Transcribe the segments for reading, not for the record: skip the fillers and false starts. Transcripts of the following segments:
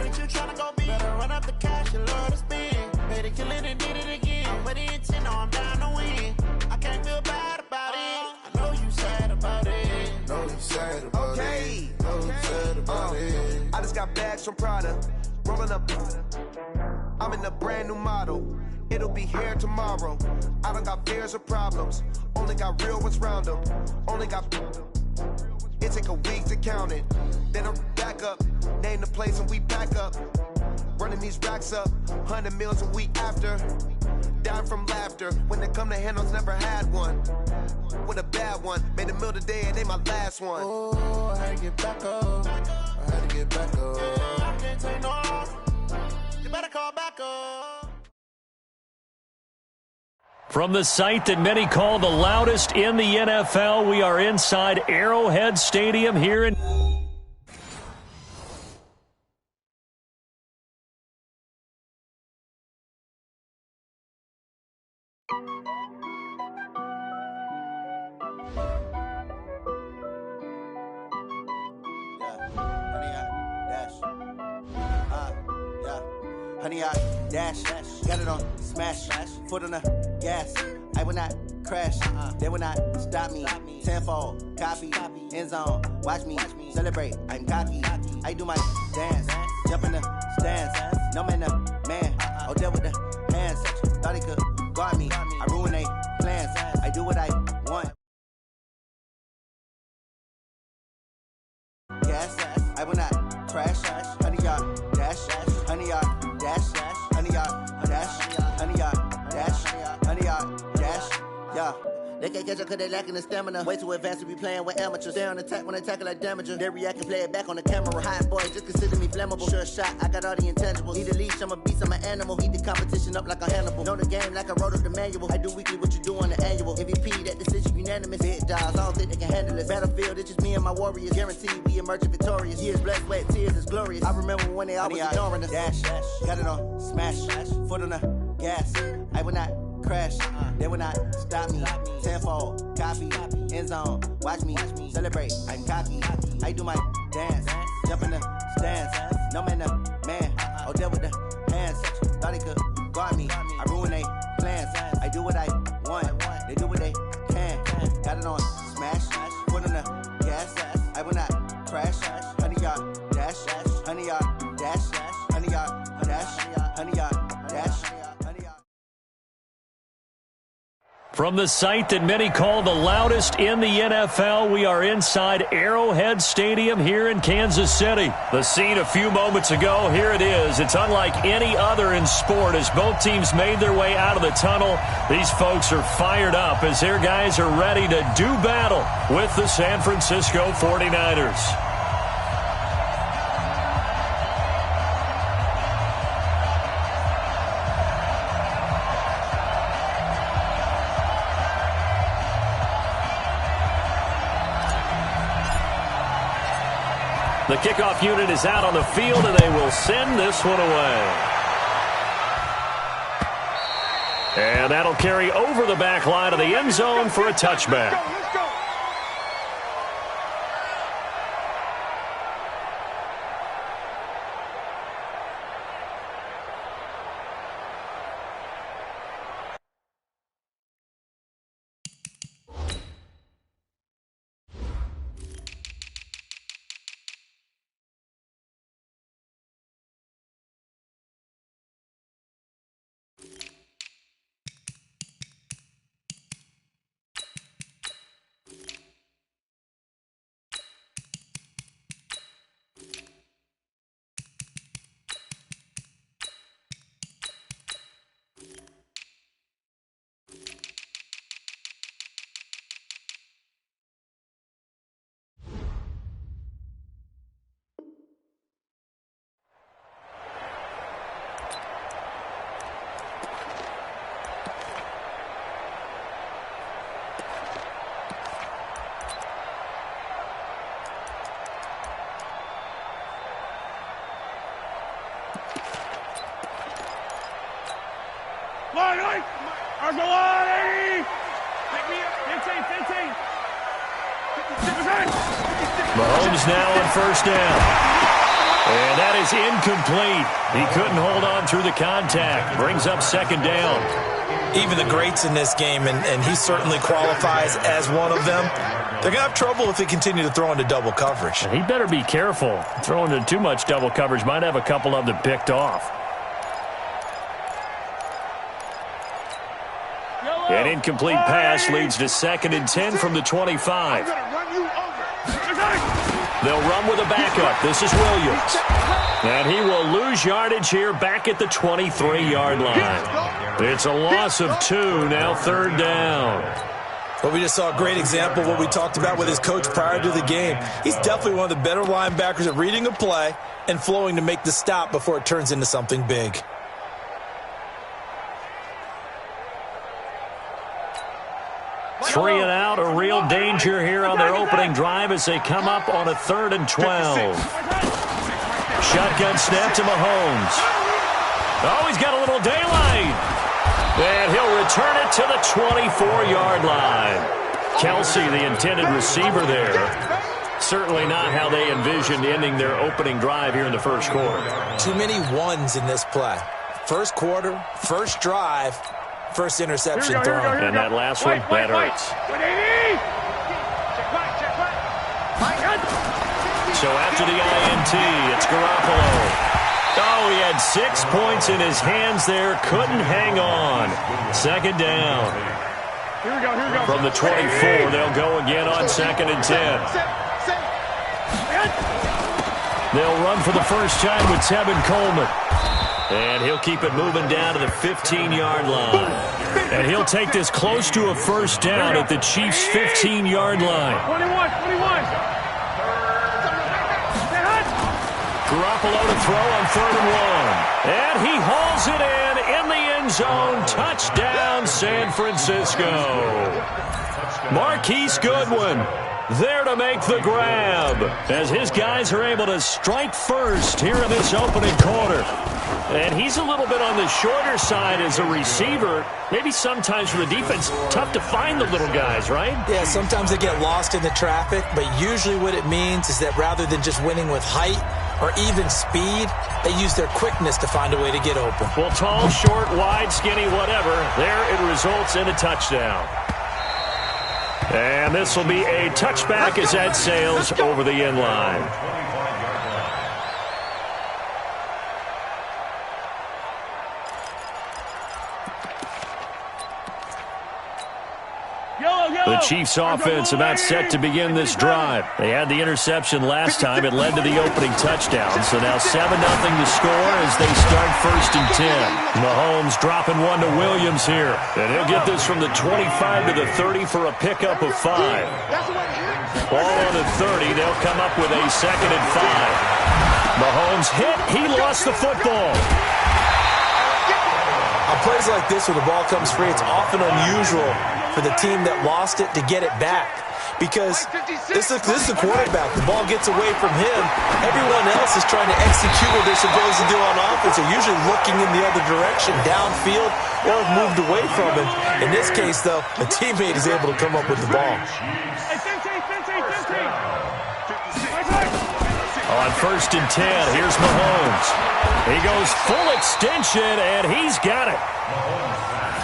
that you tryna go big. Better run up the cash and love to spend. Pay to kill it and did it again. I'm with the intent, no, I'm down to win. I can't feel bad about it. I know you sad about it. Know you sad about it. Know you sad about it. I just got bags from Prada. Rolling up. I'm in a brand new model. It'll be here tomorrow. I don't got fears or problems. Only got real ones round them. Only got. It take a week to count it. Then I'm back up. Name the place and we pack up. Running these racks up. 100 meals a week after. Down from laughter. When it come to handles, never had one. With a bad one. Made a meal today and they my last one. Oh, I had to get back up. I had to get back up. I can't take no off. You better call back up. From the site that many call the loudest in the NFL, we are inside Arrowhead Stadium here in... Honey, I dash, got it on smash, foot on the gas. I will not crash, they will not stop me. Tenfold, copy, end zone, watch me celebrate. I'm cocky, I do my dance, jump in the stands. No man, the man, Odell with the hands. Thought he could guard me, I ruin they plans. I do what I want. Gas, I will not crash, honey, y'all dash, honey, y'all dash, honey, y'all dash, honey, y'all dash, honey, y'all dash, yeah. They can't catch up cause they lacking the stamina. Way too advanced to be playing with amateurs. Stay on attack when I tackle like damager. They react and play it back on the camera. Hot boy, just consider me flammable. Sure shot, I got all the intangibles. Need a leash, I'm a beast, I'm an animal. Eat the competition up like a Hannibal. Know the game like I wrote up the manual. I do weekly what you do on the annual. MVP, that decision unanimous. Big dogs, I don't think they can handle it. Battlefield, it's just me and my warriors. Guaranteed we emerge victorious. Years, blood, sweat, tears, it's glorious. I remember when they always ignoring us. Dash, got it on smash, foot on the gas. I will not crash, they will not stop me. Tenfold, copy, end zone, watch me celebrate. I'm cocky, I do my dance, jump in the stands. No man, the man, Odell with the hands. Thought he could guard me, I ruin they plans. I do what I want, they do what they can. Got it on smash, foot on the gas. I will not crash, honey, y'all dash, honey, y'all dash, honey, y'all dash, honey, y'all dash. From the site that many call the loudest in the NFL, we are inside Arrowhead Stadium here in Kansas City. The scene a few moments ago, here it is. It's unlike any other in sport as both teams made their way out of the tunnel. These folks are fired up as their guys are ready to do battle with the San Francisco 49ers. The kickoff unit is out on the field, and they will send this one away. And that'll carry over the back line of the end zone for a touchback. Let's go. Line! Argolani! 15. Mahomes now on first down. And that is incomplete. He couldn't hold on through the contact. Brings up second down. Even the greats in this game, and he certainly qualifies as one of them, they're going to have trouble if they continue to throw into double coverage. He better be careful. Throwing into too much double coverage might have a couple of them picked off. An incomplete pass leads to 2nd and 10 from the 25. They'll run with a backup. This is Williams. And he will lose yardage here back at the 23-yard line. It's a loss of 2, now 3rd down. Well, we just saw a great example of what we talked about with his coach prior to the game. He's definitely one of the better linebackers at reading a play and flowing to make the stop before it turns into something big. Three and out, a real danger here on their opening drive as they come up on a 3rd and 12. Shotgun snap to Mahomes. Oh, he's got a little daylight. And he'll return it to the 24-yard line. Kelsey, the intended receiver there. Certainly not how they envisioned ending their opening drive here in the first quarter. Too many ones in this play. First quarter, first drive, first interception thrown. And that last one, that hurts. So after the INT, it's Garoppolo. Oh, he had 6 points in his hands there. Couldn't hang on. 2nd down. Here we go. From the 24, they'll go again on 2nd and 10. They'll run for the first time with Tevin Coleman. And he'll keep it moving down to the 15-yard line. And he'll take this close to a first down at the Chiefs' 15-yard line. 21. Garoppolo to throw on 3rd and 1. And he hauls it in the end zone. Touchdown, San Francisco. Marquise Goodwin there to make the grab as his guys are able to strike first here in this opening quarter. And he's a little bit on the shorter side as a receiver. Maybe sometimes for the defense, tough to find the little guys, right? Yeah, sometimes they get lost in the traffic, but usually what it means is that rather than just winning with height or even speed, they use their quickness to find a way to get open. Well, tall, short, wide, skinny, whatever, there it results in a touchdown. And this will be a touchback as that sails over the end line. The Chiefs offense about set to begin this drive. They had the interception last time. It led to the opening touchdown. So now 7-0 to score as they start 1st and 10. Mahomes dropping one to Williams here. And he'll get this from the 25 to the 30 for a pickup of 5. Ball on the 30. They'll come up with a 2nd and 5. Mahomes hit. He lost the football. On plays like this where the ball comes free, it's often unusual for the team that lost it to get it back. Because this is the quarterback. The ball gets away from him. Everyone else is trying to execute what they're supposed to do on offense. They're usually looking in the other direction, downfield, or have moved away from him. In this case, though, a teammate is able to come up with the ball. On 1st and 10, here's Mahomes. He goes full extension, and he's got it.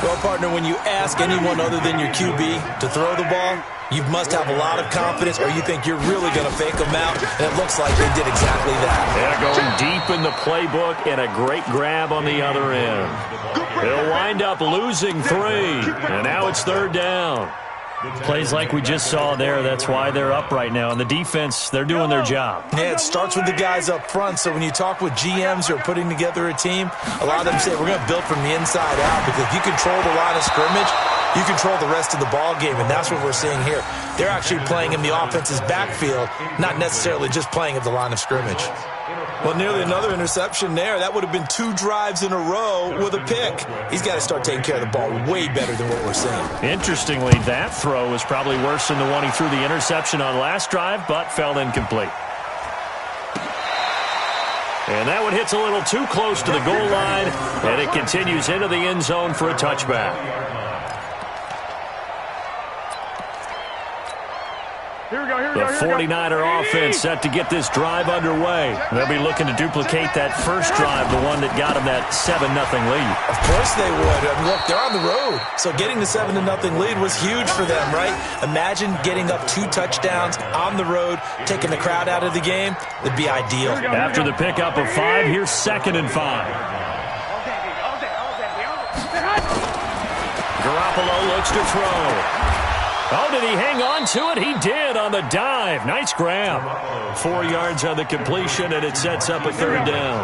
Well, partner, when you ask anyone other than your QB to throw the ball, you must have a lot of confidence or you think you're really going to fake them out, and it looks like they did exactly that. Yeah, going deep in the playbook and a great grab on the other end. They'll wind up losing 3, and now it's 3rd down. Plays like we just saw there, that's why they're up right now. And the defense, they're doing their job. Yeah, it starts with the guys up front. So when you talk with GMs who are putting together a team, a lot of them say, we're going to build from the inside out. Because if you control the line of scrimmage, you control the rest of the ball game. And that's what we're seeing here. They're actually playing in the offense's backfield, not necessarily just playing at the line of scrimmage. Well, nearly another interception there. That would have been 2 drives in a row with a pick. He's got to start taking care of the ball way better than what we're seeing. Interestingly, that throw was probably worse than the one he threw the interception on last drive, but fell incomplete. And that one hits a little too close to the goal line, and it continues into the end zone for a touchback. The 49er offense set to get this drive underway. They'll be looking to duplicate that first drive, the one that got them that 7-0 lead. Of course they would. I mean, look, they're on the road. So getting the 7-0 lead was huge for them, right? Imagine getting up 2 touchdowns on the road, taking the crowd out of the game. That'd be ideal. After the pickup of 5, here's 2nd and 5. Garoppolo looks to throw. Oh, did he hang on to it? He did on the dive. Nice grab. 4 yards on the completion, and it sets up a 3rd down.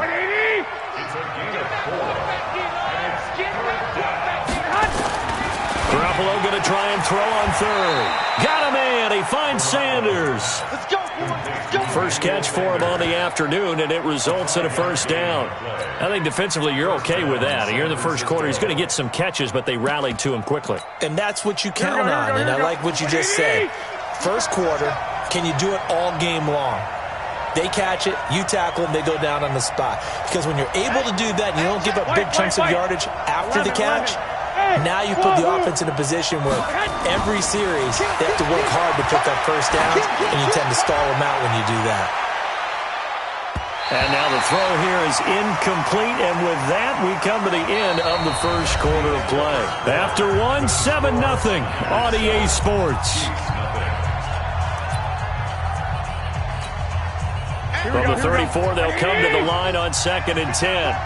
Garoppolo going to try and throw on 3rd. Got a man. He finds Sanders. Let's go. First catch for him on the afternoon, and it results in a 1st down. I think defensively you're okay with that. Here in the first quarter, he's going to get some catches, but they rallied to him quickly. And that's what you count on, and I like what you just said. First quarter, can you do it all game long? They catch it, you tackle them, they go down on the spot. Because when you're able to do that, you don't give up big chunks of yardage after the catch, now you put the offense in a position where every series they have to work hard to pick up 1st downs, and you tend to stall them out when you do that. And now the throw here is incomplete, and with that, we come to the end of the first quarter of play. After 7-0 on EA Sports. From the 34, they'll come to the line on 2nd and 10.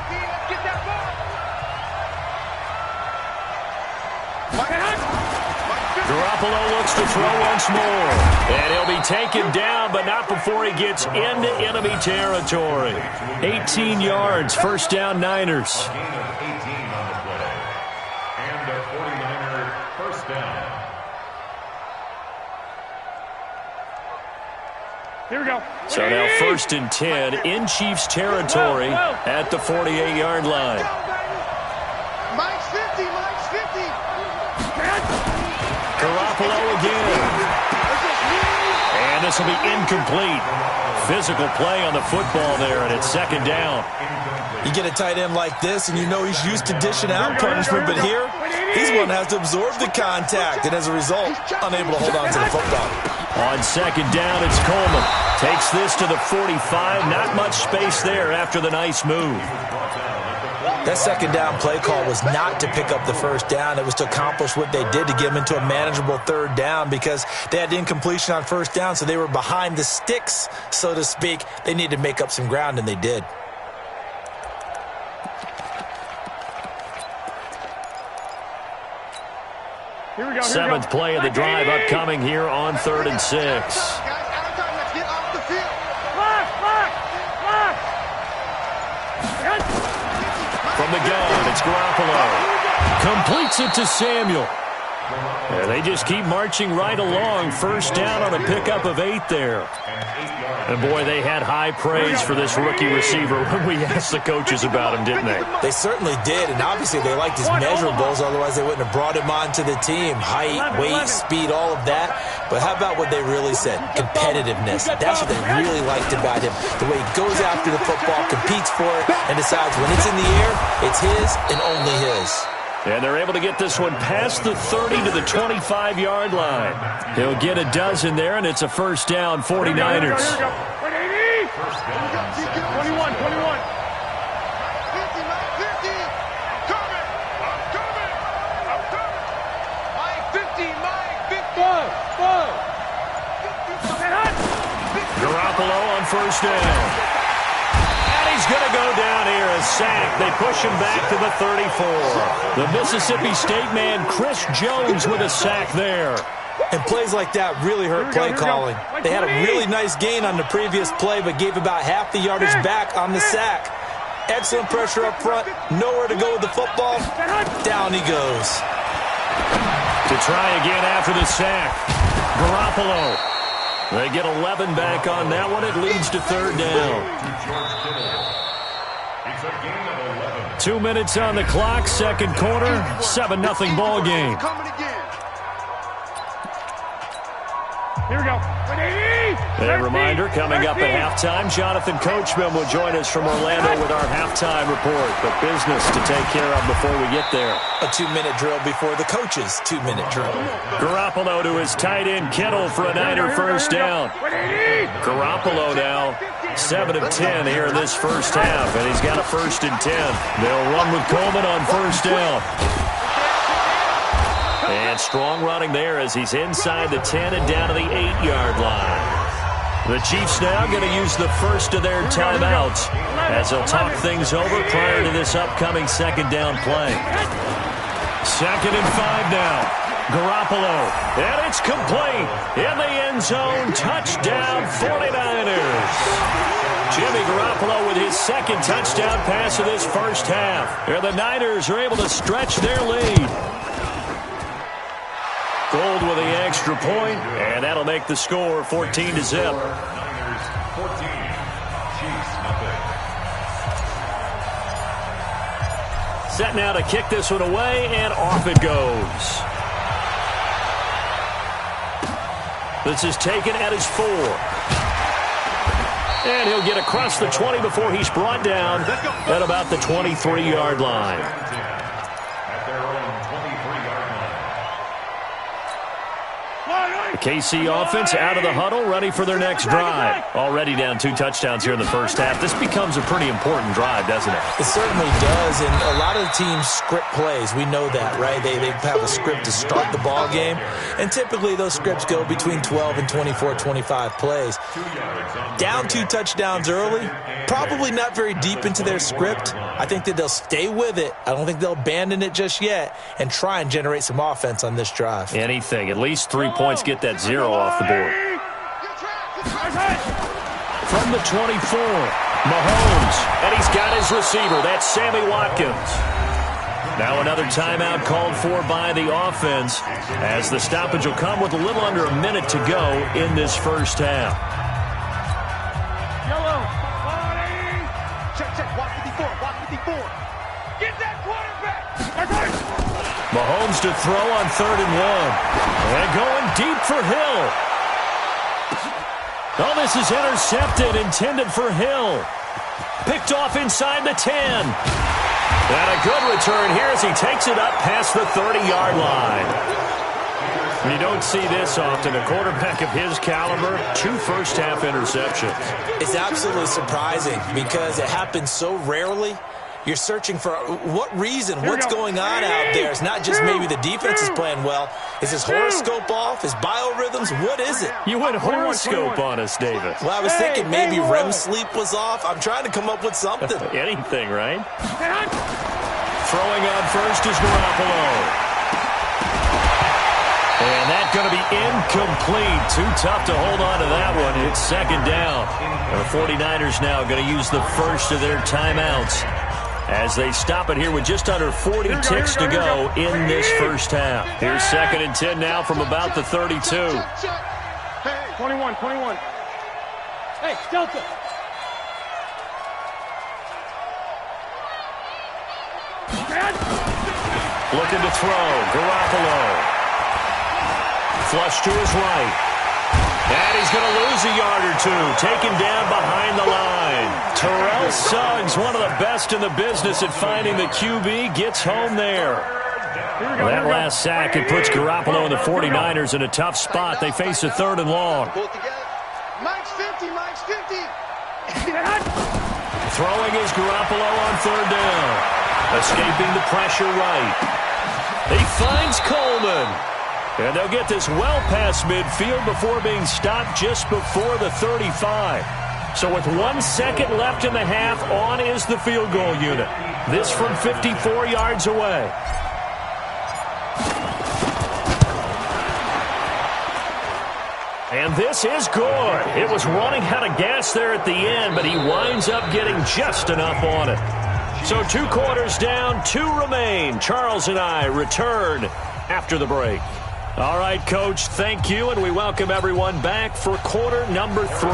Garoppolo looks to throw once more. And he'll be taken down, but not before he gets into enemy territory. 18 yards, 1st down, Niners. And the 49er 1st down. Here we go. So now 1st and 10 in Chiefs territory at the 48-yard line. Mike's 50, Mike's 50. Garoppolo again. And this will be incomplete. Physical play on the football there, and it's 2nd down. You get a tight end like this, and you know he's used to dishing out punishment, but here, he's one that has to absorb the contact, and as a result, unable to hold on to the football. On 2nd down, it's Coleman. Takes this to the 45. Not much space there after the nice move. That 2nd down play call was not to pick up the 1st down. It was to accomplish what they did to get them into a manageable 3rd down because they had incompletion on 1st down, so they were behind the sticks, so to speak. They needed to make up some ground, and they did. Here we go. 7th play of the drive upcoming here on 3rd and 6. From the gun, it's Garoppolo. Completes it to Samuel. And they just keep marching right along. 1st down on a pickup of 8 there. And, boy, they had high praise for this rookie receiver when we asked the coaches about him, didn't they? They certainly did, and obviously they liked his measurables, otherwise they wouldn't have brought him onto the team. Height, weight, speed, all of that. But how about what they really said? Competitiveness. That's what they really liked about him. The way he goes after the football, competes for it, and decides when it's in the air, it's his and only his. And they're able to get this one past the 30 to the 25-yard line. He'll get a dozen there, and it's a 1st down, 49ers. Here we go. 21. 50, Mike 50. I'm coming. Mike 50, Mike 50. Garoppolo on 1st down. He's going to go down here, a sack. They push him back to the 34. The Mississippi State man, Chris Jones, with a sack there. And plays like that really hurt play calling. They had a really nice gain on the previous play, but gave about half the yardage back on the sack. Excellent pressure up front. Nowhere to go with the football. Down he goes. To try again after the sack. Garoppolo. They get 11 back on that one. It leads to 3rd down. 2 minutes on the clock, 2nd quarter, 7-0 ball game. Here we go. A reminder, coming up at halftime, Jonathan Coachman will join us from Orlando with our halftime report. But business to take care of before we get there. A 2-minute drill before the coach's 2-minute drill. Garoppolo to his tight end, Kittle, for a Niner first down. Garoppolo now 7 of 10 here in this first half, and he's got a 1st and 10. They'll run with Coleman on first down. And strong running there as he's inside the 10 and down to the 8-yard line. The Chiefs now going to use the first of their timeouts as they'll talk things over prior to this upcoming second down play. 2nd and 5 now. Garoppolo, and it's complete in the end zone. Touchdown, 49ers. Jimmy Garoppolo with his 2nd touchdown pass of this first half. And the Niners are able to stretch their lead. Gold with the extra point, and that'll make the score 14-0. Niners 14, Chiefs nothing. Set now to kick this one away, and off it goes. This is taken at his 4. And he'll get across the 20 before he's brought down at about the 23-yard line. At their own 23-yard line. The KC offense out of the huddle, ready for their next drive. Already down 2 touchdowns here in the first half. This becomes a pretty important drive, doesn't it? It certainly does, and a lot of the teams script plays. We know that, right? They have a script to start the ball game, and typically those scripts go between 12 and 24, 25 plays. Down 2 touchdowns early, probably not very deep into their script. I think that they'll stay with it. I don't think they'll abandon it just yet and try and generate some offense on this drive. Anything. At least 3 points, get that 0 off the board. From the 24, Mahomes, and he's got his receiver. That's Sammy Watkins. Now another timeout called for by the offense as the stoppage will come with a little under a minute to go in this first half. Yellow. Check. Walk 54. Get that quarterback. Mahomes to throw on 3rd and 1. And going deep for Hill. Oh, this is intercepted, intended for Hill. Picked off inside the 10. And a good return here as he takes it up past the 30-yard line. You don't see this often. A quarterback of his caliber, 2 first-half interceptions. It's absolutely surprising because it happens so rarely. You're searching for what reason, what's going on out there. It's not just maybe the defense is playing well. Is his horoscope off? His biorhythms? What is it? You went horoscope on us, Davis. Well, I was thinking maybe REM sleep was off. I'm trying to come up with something. Anything, right? Throwing on first is Garoppolo. And that's going to be incomplete. Too tough to hold on to that one. It's 2nd down. The 49ers now going to use the first of their timeouts as they stop it here with just under 40 ticks to go in this first half. Here's 2nd and 10 now from about the 32. Hey, 21. Hey, Delta. Looking to throw. Garoppolo. Flush to his right. And he's going to lose a yard or 2. Taken down behind the line. Terrell Suggs, one of the best in the business at finding the QB, gets home there. That last sack, it puts Garoppolo and the 49ers in a tough spot. They face a 3rd and long. Mike's 50. Throwing is Garoppolo on 3rd down. Escaping the pressure right. He finds Coleman. And they'll get this well past midfield before being stopped just before the 35. So with 1 second left in the half, on is the field goal unit. This from 54 yards away. And this is good. It was running out of gas there at the end, but he winds up getting just enough on it. So 2 quarters down, 2 remain. Charles and I return after the break. All right, Coach, thank you, and we welcome everyone back for quarter number 3.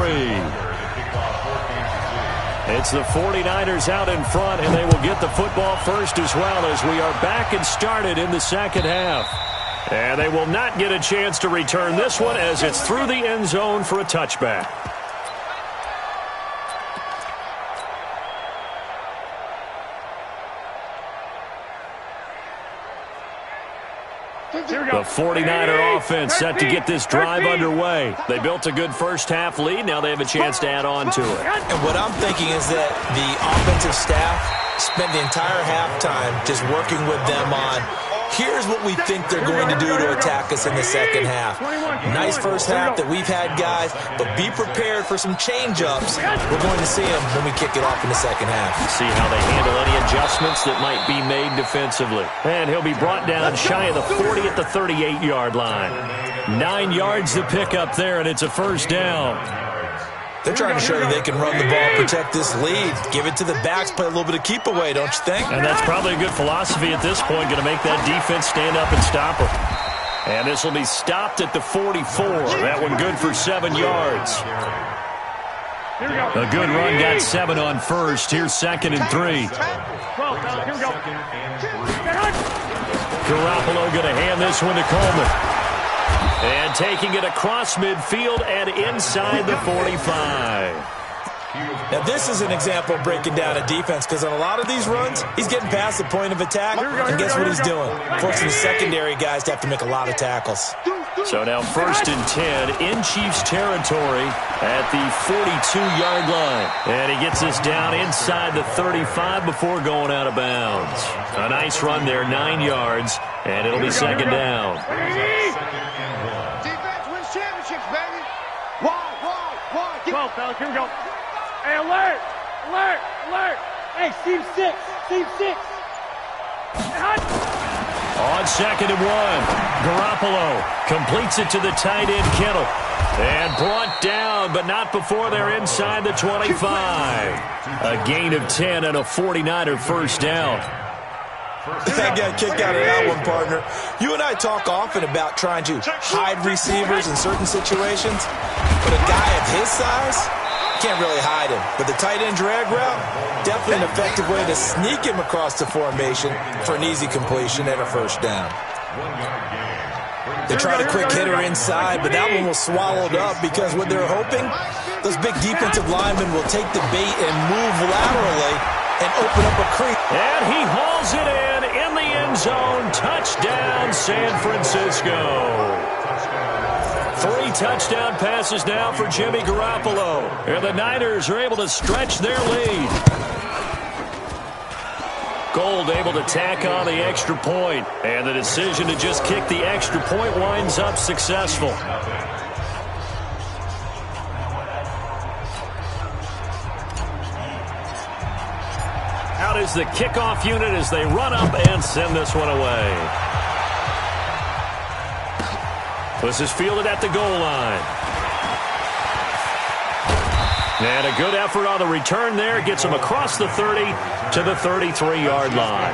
It's the 49ers out in front, and they will get the football first as well as we are back and started in the second half. And they will not get a chance to return this one as it's through the end zone for a touchback. The 49er offense set to get this drive underway. They built a good first half lead. Now they have a chance to add on to it. And what I'm thinking is that the offensive staff spent the entire halftime just working with them on, here's what we think they're going to do to attack us in the second half. Nice first half that we've had, guys, but be prepared for some change-ups. We're going to see them when we kick it off in the second half. See how they handle any adjustments that might be made defensively. And he'll be brought down shy of the 40 at the 38-yard line. 9 yards to pick up there, and it's a first down. They're trying to show you they can run the ball, protect this lead, give it to the backs, play a little bit of keep away, don't you think? And that's probably a good philosophy at this point, going to make that defense stand up and stop them. And this will be stopped at the 44. That one good for 7 yards. A good run got 7 on first. Here's 2nd and 3. Garoppolo going to hand this one to Coleman. And taking it across midfield and inside the 45. Now, this is an example of breaking down a defense, because on a lot of these runs, he's getting past the point of attack, and guess what he's doing? Forcing the secondary guys to have to make a lot of tackles. So now 1st and 10 in Chiefs territory at the 42-yard line. And he gets us down inside the 35 before going out of bounds. A nice run there, 9 yards, and it'll be 2nd down. Defense wins championships, baby. Wide. Come on, fellas, here we go. Hey, alert! Hey, Steve 6. On 2nd and 1, Garoppolo completes it to the tight end, Kittle. And brought down, but not before they're inside the 25. A gain of 10 and a 49er first down. That got kicked out of that one, partner. You and I talk often about trying to hide receivers in certain situations, but a guy of his size can't really hide him. But the tight end drag route, definitely an effective way to sneak him across the formation for an easy completion and a first down. They tried a quick hitter inside, but that one was swallowed up because what they're hoping, those big defensive linemen will take the bait and move laterally and open up a creek. And he hauls it in the end zone. Touchdown, San Francisco. 3 touchdown passes now for Jimmy Garoppolo. And the Niners are able to stretch their lead. Gold able to tack on the extra point. And the decision to just kick the extra point winds up successful. Out is the kickoff unit as they run up and send this one away. This is fielded at the goal line. And a good effort on the return there. Gets him across the 30 to the 33-yard line.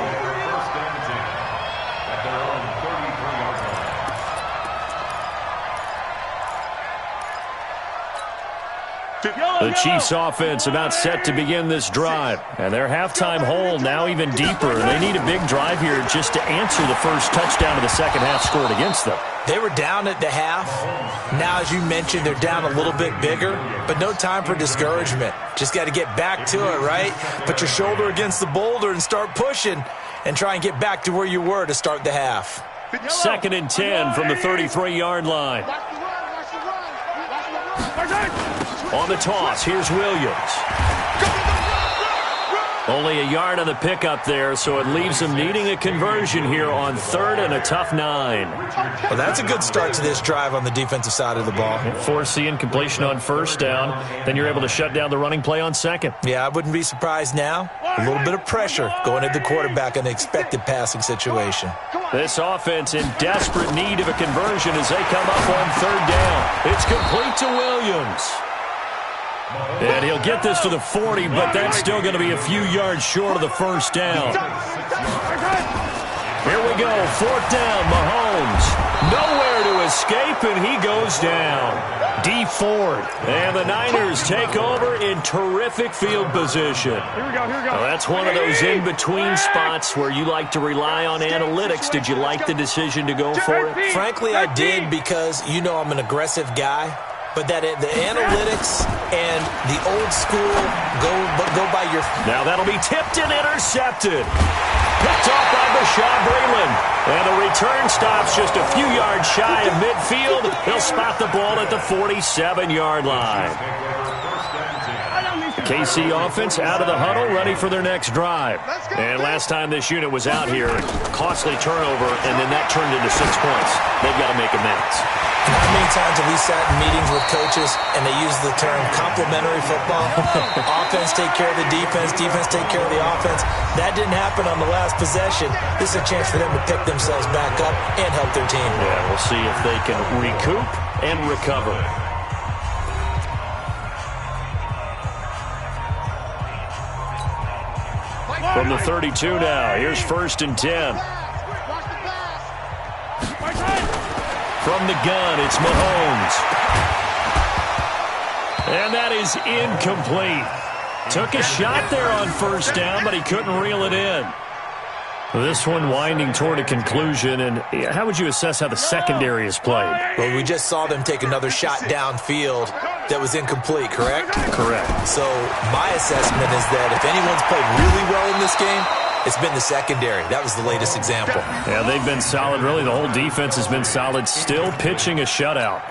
The Chiefs offense about set to begin this drive. And their halftime hole now even deeper. They need a big drive here just to answer the first touchdown of the second half scored against them. They were down at the half. Now, as you mentioned, they're down a little bit bigger, but no time for discouragement. Just got to get back to it, right? Put your shoulder against the boulder and start pushing and try and get back to where you were to start the half. 2nd and 10 from the 33-yard line. On the toss, here's Williams. Only a yard on the pickup there, so it leaves them needing a conversion here on 3rd and a tough 9. Well, that's a good start to this drive on the defensive side of the ball. Force the incompletion on 1st down, then you're able to shut down the running play on 2nd. Yeah, I wouldn't be surprised now. A little bit of pressure going at the quarterback in the expected passing situation. This offense in desperate need of a conversion as they come up on 3rd down. It's complete to Williams. And he'll get this to the 40, but that's still going to be a few yards short of the first down. Here we go, 4th down, Mahomes. Nowhere to escape, and he goes down. Dee Ford. And the Niners take over in terrific field position. Here we go. Well, that's one of those in-between spots where you like to rely on analytics. Did you like the decision to go for it? Frankly, I did, because you know I'm an aggressive guy. But the analytics and the old school go by your... Now that'll be tipped and intercepted. Picked off by Bashaud Breeland. And the return stops just a few yards shy of midfield. They'll spot the ball at the 47-yard line. KC offense out of the huddle, ready for their next drive. And last time this unit was out here, costly turnover, and then that turned into 6 points. They've got to make amends. How many times have we sat in meetings with coaches and they use the term complementary football? Offense take care of the defense, defense take care of the offense. That didn't happen on the last possession. This is a chance for them to pick themselves back up and help their team. Yeah, we'll see if they can recoup and recover. From the 32 now, here's 1st and 10. From the gun, it's Mahomes. And that is incomplete. Took a shot there on 1st down, but he couldn't reel it in. This one winding toward a conclusion, and how would you assess how the secondary has played? Well, we just saw them take another shot downfield that was incomplete, correct? Correct. So my assessment is that if anyone's played really well in this game, it's been the secondary. That was the latest example. Yeah, they've been solid. Really, the whole defense has been solid. Still pitching a shutout.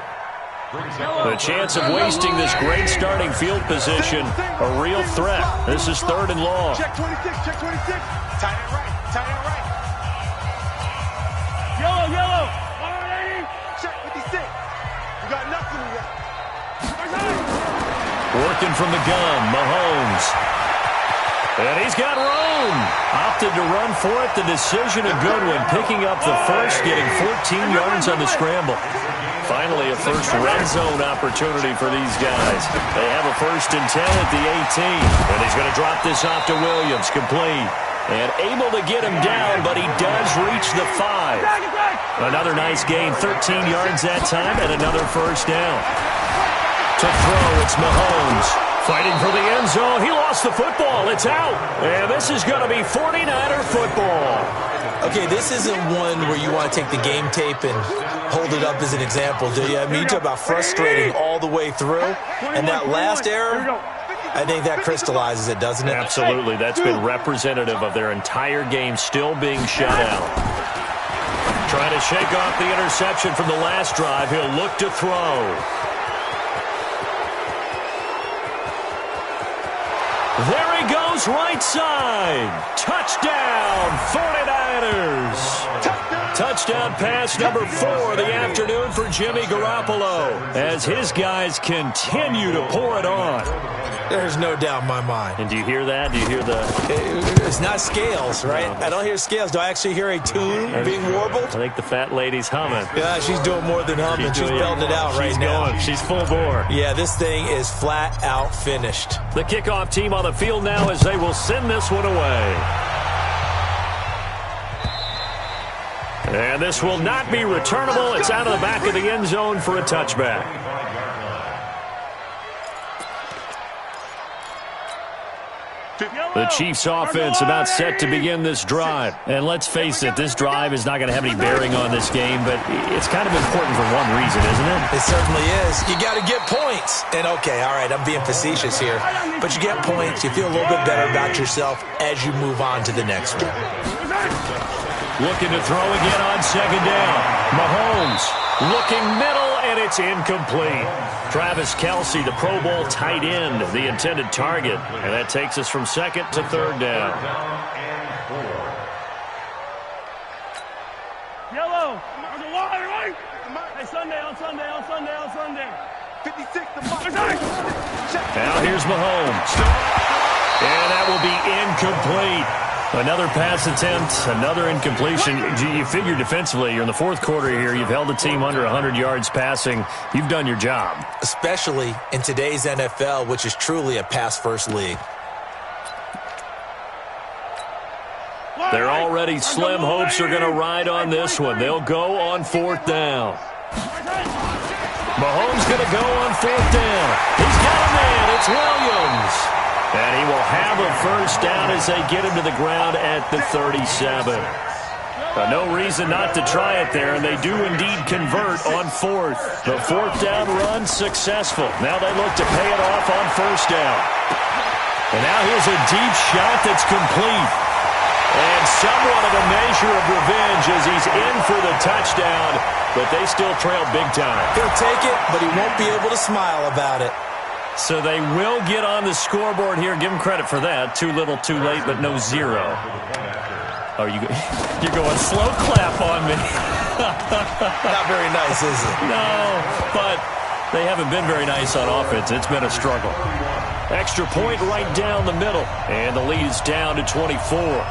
The chance of wasting this great starting field position, a real threat. This is 3rd and long. Check 26, check 26. Tight end right, tight end right. Yellow, yellow. 180. Check 56. We got nothing to that. Working from the gun, Mahomes. And he's got room. Opted to run for it. The decision a good one. Picking up the first, getting 14 yards on the scramble. Finally, a first red zone opportunity for these guys. They have a 1st and 10 at the 18. And he's going to drop this off to Williams. Complete. And able to get him down, but he does reach the 5. Another nice gain. 13 yards that time and another 1st down. To throw, it's Mahomes. Fighting for the end zone. He lost the football. It's out. And this is going to be 49er football. Okay, this isn't one where you want to take the game tape and hold it up as an example, do you? I mean, you talk about frustrating all the way through. And that last error, I think that crystallizes it, doesn't it? Absolutely. That's been representative of their entire game still being shut out. Trying to shake off the interception from the last drive. He'll look to throw. There he goes, right side. Touchdown, 49ers. Touchdown pass number 4 of the afternoon for Jimmy Garoppolo as his guys continue to pour it on. There's no doubt in my mind. And do you hear that? Do you hear the... It's not scales, right? I don't hear scales. Do I actually hear a tune being warbled? I think the fat lady's humming. Yeah, she's doing more than humming. She's belting it out right now. Going. She's full bore. Yeah, this thing is flat out finished. The kickoff team on the field now as they will send this one away. And this will not be returnable. It's out of the back of the end zone for a touchback. The Chiefs offense about set to begin this drive. And let's face it, this drive is not going to have any bearing on this game, but it's kind of important for one reason, isn't it? It certainly is. You got to get points. And okay, all right, I'm being facetious here. But you get points, you feel a little bit better about yourself as you move on to the next one. Looking to throw again on 2nd down. Mahomes looking middle, and it's incomplete. Travis Kelce, the Pro Bowl tight end, the intended target. And that takes us from 2nd to 3rd down. Yellow. Hey, Sunday, on Sunday, on Sunday, on Sunday. 56 to 5. Now here's Mahomes. And that will be incomplete. Another pass attempt, another incompletion. You figure defensively, you're in the 4th quarter here. You've held the team under 100 yards passing. You've done your job. Especially in today's NFL, which is truly a pass-first league. Their already slim hopes are going to ride on this one. They'll go on 4th down. Mahomes going to go on 4th down. He's got a man. It's Williams. And he will have a first down as they get him to the ground at the 37. No reason not to try it there, and they do indeed convert on 4th. The 4th down run successful. Now they look to pay it off on 1st down. And now here's a deep shot that's complete. And somewhat of a measure of revenge as he's in for the touchdown, but they still trail big time. He'll take it, but he won't be able to smile about it. So they will get on the scoreboard here. Give him credit for that. Too little, too late, but no 0. Oh, you're going slow clap on me. Not very nice, is it? No, but they haven't been very nice on offense. It's been a struggle. Extra point right down the middle, and the lead is down to 24.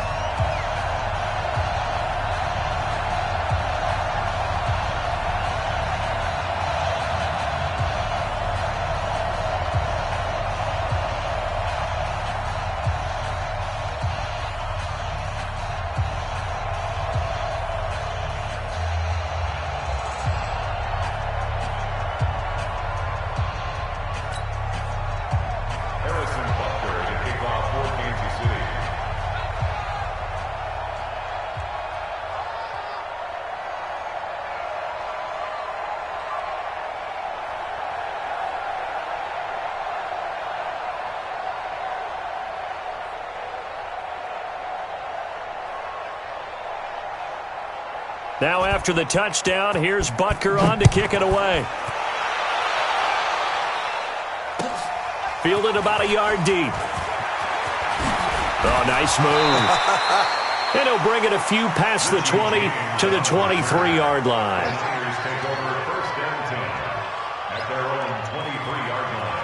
Now after the touchdown, here's Butker on to kick it away. Fielded about a yard deep. Oh, nice move. And he'll bring it a few past the 20 to the 23-yard line. Take over first and 10 at their own 23-yard line.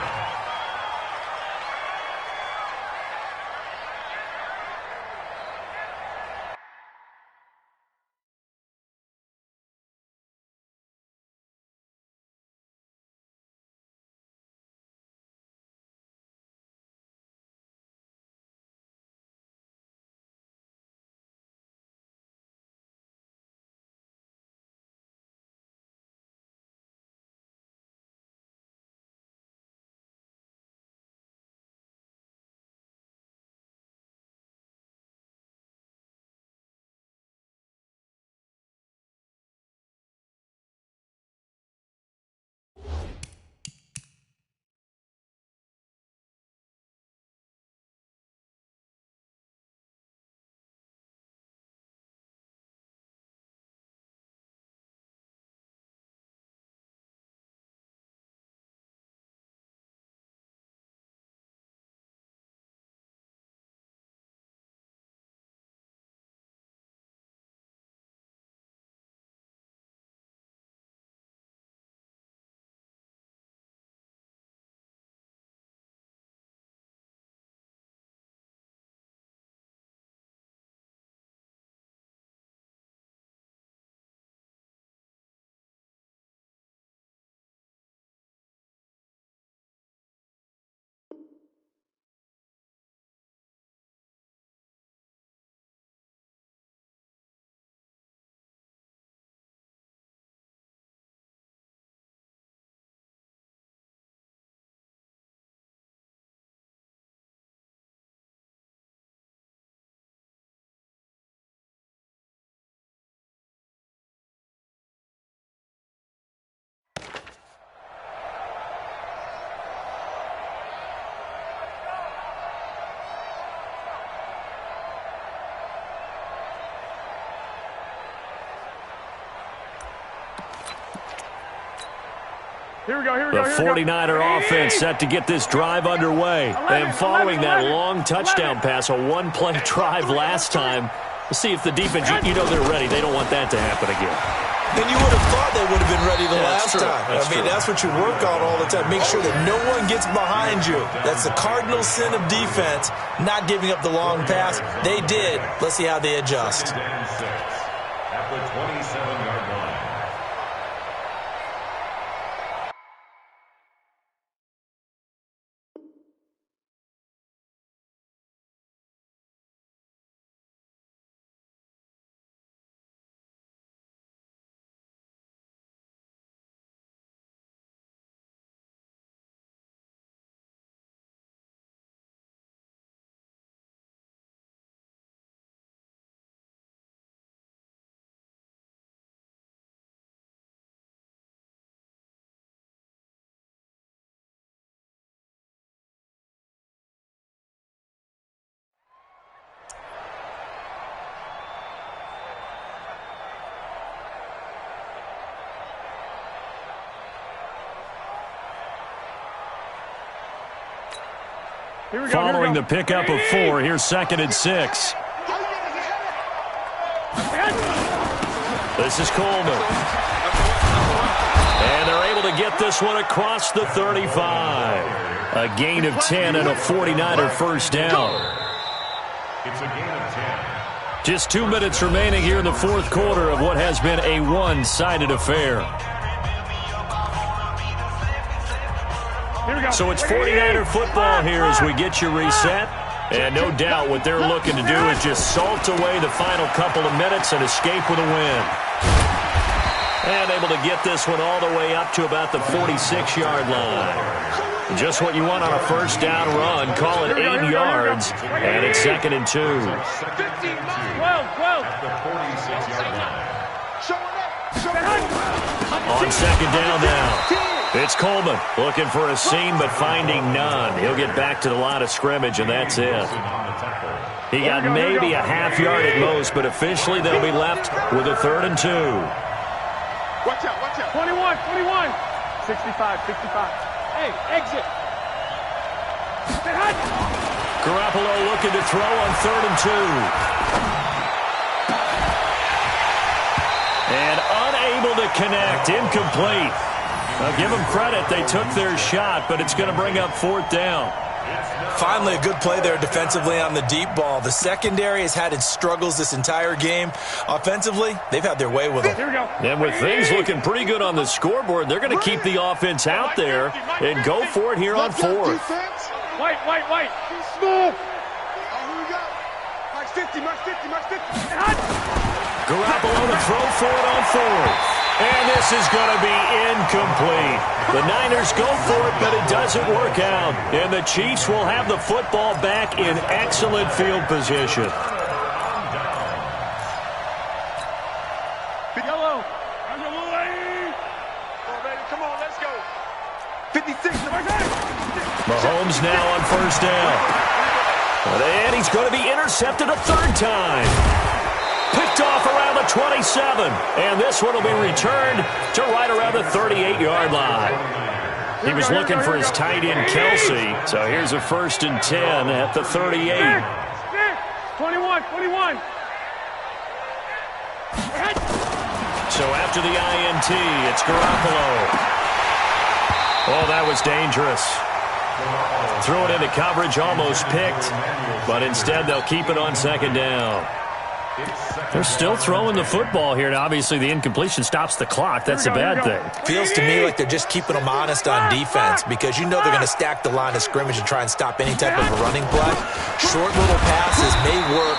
Here we go. The 49er offense set to get this drive underway. And following that long touchdown pass, a one-play drive last time, we'll see if the defense, you know they're ready. They don't want that to happen again. And you would have thought they would have been ready the last true. time. That's what you work on all the time. Make sure that no one gets behind you. That's the cardinal sin of defense, not giving up the long pass. They did. Let's see how they adjust. At the 27-yard line. Following the pickup of 4, here's 2nd and 6. This is Coleman. And they're able to get this one across the 35. A gain of 10 and a 49er first down. It's a gain of 10. Just 2 minutes remaining here in the fourth quarter of what has been a one-sided affair. So it's 49er football here as we get you reset. And no doubt what they're looking to do is just salt away the final couple of minutes and escape with a win. And able to get this one all the way up to about the 46-yard line. Just what you want on a first down run. Call it 8 yards. And it's 2nd and 2. 12. At the 46-yard line. On 2nd down now. It's Coleman looking for a seam but finding none. He'll get back to the line of scrimmage, and that's it. He got maybe a half yard at most, but officially they'll be left with a 3rd and 2. Watch out, watch out. 21. 65. Hey, exit. Garoppolo looking to throw on 3rd and 2. And unable to connect. Incomplete. Now give them credit. They took their shot, but it's going to bring up 4th down. Finally, a good play there defensively on the deep ball. The secondary has had its struggles this entire game. Offensively, they've had their way with them. Here we go. And with things looking pretty good on the scoreboard, they're going to keep the offense out there and go for it here on 4th. White. Smooth. Here we go. Max 50. Garoppolo to throw for it on 4th. And this is going to be incomplete. The Niners go for it, but it doesn't work out. And the Chiefs will have the football back in excellent field position. Yellow. Come on, let's go. 56. Mahomes now on first down. And he's going to be intercepted a 3rd time. Picked off around the 27. And this one will be returned to right around the 38-yard line. He was looking for his tight end, Kelsey. So here's a 1st and 10 at the 38. 21. So after the INT, it's Garoppolo. Oh, that was dangerous. Threw it into coverage, almost picked. But instead, they'll keep it on 2nd down. They're still throwing the football here. Now, obviously, the incompletion stops the clock. That's a bad thing. Feels to me like they're just keeping them honest on defense because you know they're going to stack the line of scrimmage and try and stop any type of a running play. Short little passes may work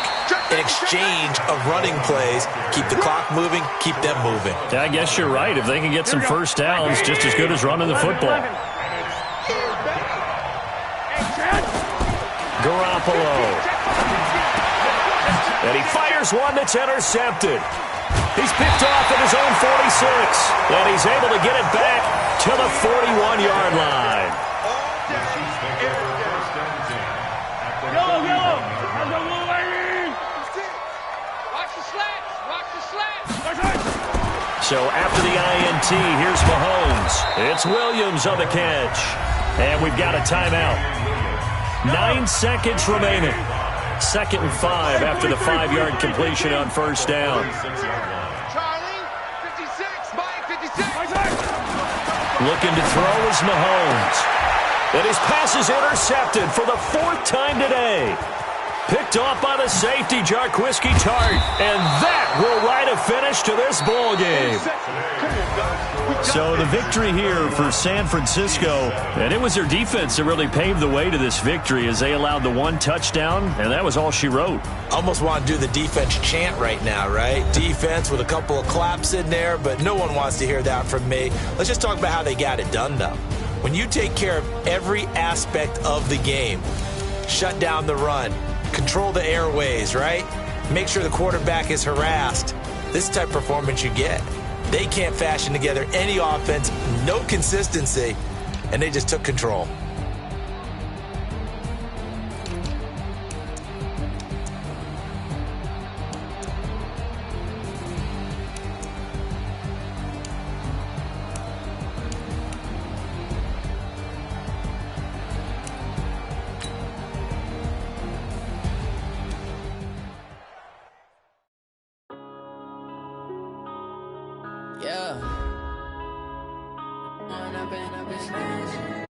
in exchange of running plays. Keep the clock moving, keep them moving. Yeah, I guess you're right. If they can get some first downs, just as good as running the football. Garoppolo. And he fires one that's intercepted. He's picked off at his own 46. And he's able to get it back to the 41-yard line. Yellow. So after the INT, here's Mahomes. It's Williams on the catch. And we've got a timeout. 9 seconds remaining. 2nd and 5 after the 5-yard completion on first down. Charlie, 56, Mike, 56. Looking to throw is Mahomes. And his pass is intercepted for the 4th time today. Picked off by the safety, Jarquiski Tart. And that will write a finish to this ball game. So the victory here for San Francisco, and it was their defense that really paved the way to this victory as they allowed the 1 touchdown, and that was all she wrote. Almost want to do the defense chant right now, right? Defense with a couple of claps in there, but no one wants to hear that from me. Let's just talk about how they got it done, though. When you take care of every aspect of the game, shut down the run, control the airways, right? Make sure the quarterback is harassed. This is the type of performance you get. They can't fashion together any offense, no consistency, and they just took control. Yeah. One up and up and smash.